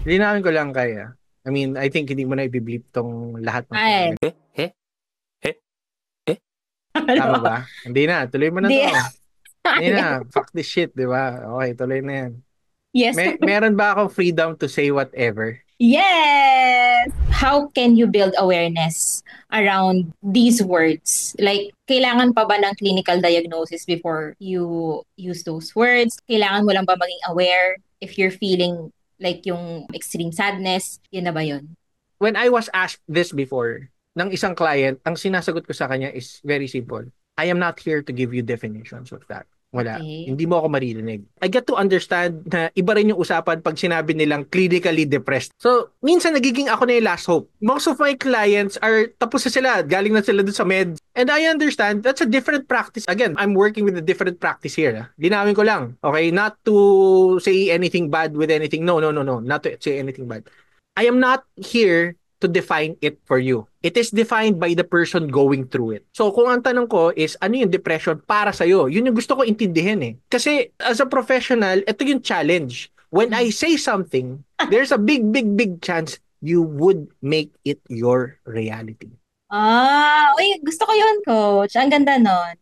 Linawin ko lang kaya. I mean, I think hindi mo na i-bleep tong lahat ng Ay, sinabi. Eh? Eh? Eh? Tama ano? ba? Hindi na. Tuloy mo na Di, to. Hindi yes. na. Fuck this shit, di ba? Okay, tuloy na yan. Yes. Meron ba akong freedom to say whatever? Yes! How can you build awareness around these words? Like, kailangan pa ba ng clinical diagnosis before you use those words? Kailangan mo lang ba maging aware if you're feeling like yung extreme sadness? Yun na ba yun? When I was asked this before, ng isang client, ang sinasagot ko sa kanya is very simple. I am not here to give you definitions of that. Wala. Okay. Hindi mo ako maririnig. I get to understand na iba rin yung usapan pag sinabi nilang clinically depressed. So, minsan nagiging ako na yung last hope. Most of my clients are tapos na sila. Galing na sila dun sa meds. And I understand that's a different practice. Again, I'm working with a different practice here. Linawin ko lang. Okay? Not to say anything bad with anything. No, no, no, no. Not to say anything bad. I am not here to define it for you. It is defined by the person going through it. So kung ang tanong ko is ano yung depression para sa iyo? Yun yung gusto ko intindihin eh. Kasi as a professional, ito yung challenge. When I Mm. say something, there's a big big big chance you would make it your reality. Ah, uy, gusto ko yun, coach. Ang ganda nun.